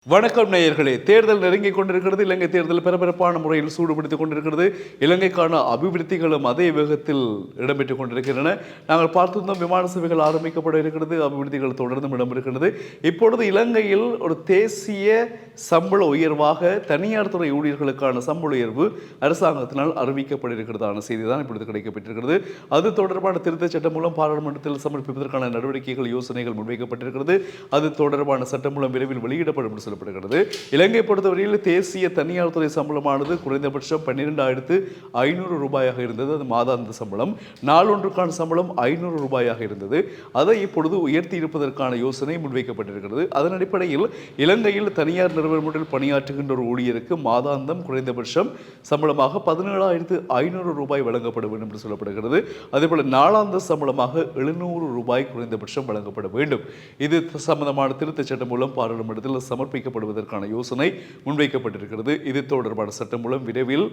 வணக்கம் நேயர்களே. தேர்தல் நெருங்கிக் கொண்டிருக்கிறது. இலங்கை தேர்தல் பரபரப்பான முறையில் சூடுபிடித்துக் கொண்டிருக்கிறது. இலங்கைக்கான அபிவிருத்திகளும் அதே வேகத்தில் இடம்பெற்றுக் கொண்டிருக்கின்றன. நாங்கள் பார்த்திருந்தோம், விமான சேவைகள் ஆரம்பிக்கப்பட இருக்கிறது, அபிவிருத்திகள் தொடர்ந்து இடம்பெறுகிறது. இப்பொழுது இலங்கையில் ஒரு தேசிய சம்பள உயர்வாக தனியார் துறை ஊழியர்களுக்கான சம்பள உயர்வு அரசாங்கத்தினால் அறிவிக்கப்பட்டிருக்கிறதான செய்தி தான் இப்பொழுது கிடைக்கப்பட்டிருக்கிறது. அது தொடர்பான திருத்தச் சட்டம் மூலம் பாராளுமன்றத்தில் சமர்ப்பிப்பதற்கான நடவடிக்கைகள் யோசனைகள் முன்வைக்கப்பட்டிருக்கிறது. அது தொடர்பான சட்டம் மூலம் விரைவில் வெளியிடப்படும் சொல்லப்படுகிறது. இலங்கை பொறுத்தவரையில் தேசிய தனியார் துறை சம்பளமானது குறைந்தபட்சம் 12,500 ரூபாயாக இருந்தது. அது மாதாந்த சம்பளம். நாளொன்றுக்கான சம்பளம் 500 ரூபாயாக இருந்தது. அதை இப்பொழுது உயர்த்தி இருப்பதற்கான யோசனை முன்வைக்கப்பட்டிருக்கிறது. அதன் அடிப்படையில் இலங்கையில் தனியார் நிறுவனத்தில் பணியாற்றுகின்ற ஒரு ஊழியருக்கு மாதாந்தம் குறைந்தபட்சம் சம்பளமாக 17,500 ரூபாய் வழங்கப்பட வேண்டும் என்று சொல்லப்படுகிறது. அதேபோல நாளாந்த சம்பளமாக 700 ரூபாய் குறைந்தபட்சம் வழங்கப்பட வேண்டும். இது சம்பந்தமான திருத்தச் சட்டம் மூலம் பாராளுமன்றத்தில் சமர்ப்பிக்கப்படுவதற்கான யோசனை முன்வைக்கப்பட்டிருக்கிறது. இது தொடர்பான சட்டம் மூலம் விரைவில்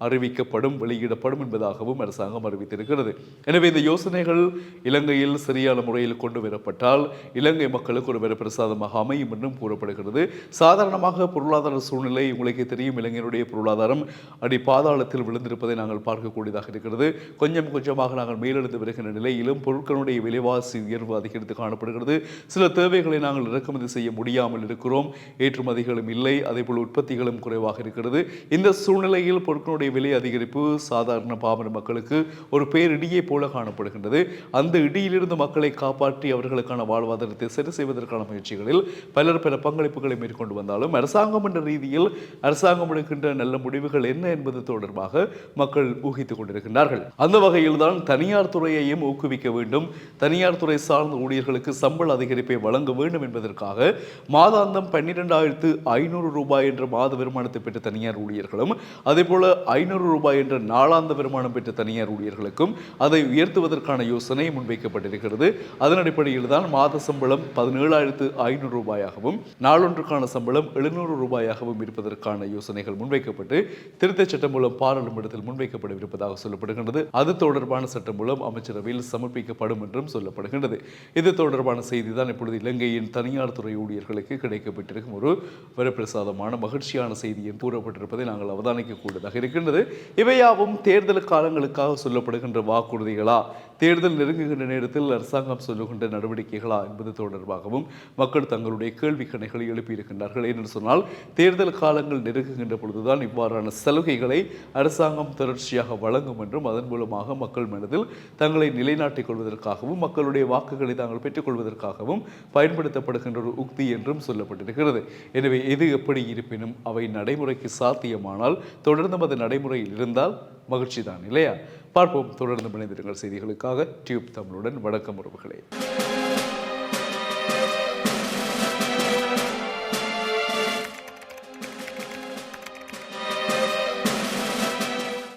அறிவிக்கப்படும், வெளியிடப்படும் என்பதாகவும் அரசாங்கம் அறிவித்திருக்கிறது. எனவே இந்த யோசனைகள் இலங்கையில் சரியான முறையில் கொண்டு வரப்பட்டால் இலங்கை மக்களுக்கு ஒரு வரப்பிரசாதமாக அமையும் என்றும் கூறப்படுகிறது. சாதாரணமாக பொருளாதார சூழ்நிலை உங்களுக்கு தெரியும். இலங்கையினுடைய பொருளாதாரம் அடி பாதாளத்தில் விழுந்திருப்பதை நாங்கள் பார்க்கக்கூடியதாக இருக்கிறது. கொஞ்சம் கொஞ்சமாக நாங்கள் மேலெழுந்து வருகின்ற நிலையிலும் பொருட்களுடைய விலைவாசி உயர்வு அதிகரித்து காணப்படுகிறது. சில தேவைகளை நாங்கள் இறக்குமதி செய்ய முடியாமல் இருக்கிறோம். ஏற்றுமதிகளும் இல்லை, அதேபோல் உற்பத்திகளும் குறைவாக இருக்கிறது. இந்த சூழ்நிலையில் பொருட்களுடைய விலை அதிகரிப்பு சாதாரண பாமர மக்களுக்கு ஒரு பேரிடியை போல காணப்படுகின்றது. அந்த இடியிலிருந்து மக்களை காப்பாற்றி அவர்களுக்கான வாழ்வாதாரத்தை சரி செய்வதற்கான முயற்சிகளில் பலர் பல பங்களிப்புகளை மேற்கொண்டு வந்தாலும் அரசாங்கம் என்ற ரீதியில் அரசாங்கம் எடுக்கின்ற நல்ல முடிவுகள் என்ன என்பது தொடர்பாக மக்கள் ஊகித்துக் கொண்டிருக்கின்றார்கள். அந்த வகையில் தான் தனியார் துறையையும் ஊக்குவிக்க வேண்டும், தனியார் துறை சார்ந்த ஊழியர்களுக்கு சம்பள அதிகரிப்பை வழங்க வேண்டும் என்பதற்காக மாதாந்தம் 12,500 ரூபாய் என்ற மாத வருமானத்தை பெற்ற தனியார் ஊழியர்களும் அதேபோல 500 ரூபாய் என்ற நாளாந்த வருமானம் பெற்ற தனியார் ஊழியர்களுக்கும் அதை உயர்த்துவதற்கான யோசனை முன்வைக்கப்பட்டிருக்கிறது. அதன் அடிப்படையில் தான் மாத சம்பளம் 17,500 ரூபாயாகவும் நாளொன்றுக்கான சம்பளம் 700 ரூபாயாகவும் இருப்பதற்கான யோசனைகள் முன்வைக்கப்பட்டு திருத்தச் சட்டம் மூலம் பாராளுமன்றத்தில் முன்வைக்கப்படவிருப்பதாக சொல்லப்படுகின்றது. அது தொடர்பான சட்டம் மூலம் அமைச்சரவையில் சமர்ப்பிக்கப்படும் என்றும் சொல்லப்படுகின்றது. இது தொடர்பான செய்தி தான் இப்பொழுது இலங்கையின் தனியார் துறை ஊழியர்களுக்கு கிடைக்கப்பட்டிருக்கும் ஒரு வரப்பிரசாதமான மகிழ்ச்சியான செய்தி என்று கூறப்பட்டிருப்பதை நாங்கள் அவதானிக்க கூடியதாக இருக்கின்றது. இவையாவும் தேர்தல் காலங்களுக்காக சொல்லப்படுகின்ற வாக்குறுதிகளா, தேர்தல் நெருங்குகின்ற நேரத்தில் அரசாங்கம் சொல்லுகின்ற நடவடிக்கைகளா என்பது தொடர்பாகவும் மக்கள் தங்களுடைய கேள்வி கணைகளை எழுப்பியிருக்கின்றார்கள். என்று சொன்னால் தேர்தல் காலங்கள் நெருங்குகின்ற பொழுதுதான் இவ்வாறான சலுகைகளை அரசாங்கம் தொடர்ச்சியாக வழங்கும் என்றும் அதன் மூலமாக மக்கள் மனதில் தங்களை நிலைநாட்டிக் கொள்வதற்காகவும் மக்களுடைய வாக்குகளை தாங்கள் பெற்றுக் கொள்வதற்காகவும் பயன்படுத்தப்படுகின்ற ஒரு உக்தி என்றும் சொல்லப்பட்டிருக்கிறது. எனவே எது எப்படி இருப்பினும் அவை நடைமுறைக்கு சாத்தியமானால் தொடர்ந்து அது நடைமுறையில் இருந்தால் மகிழ்ச்சி தான், இல்லையா? பார்ப்போம். தொடர்ந்து இணைந்திருங்கள் செய்திகளுக்காக டியூப் தமிழுடன். வணக்கம் உறவுகளே.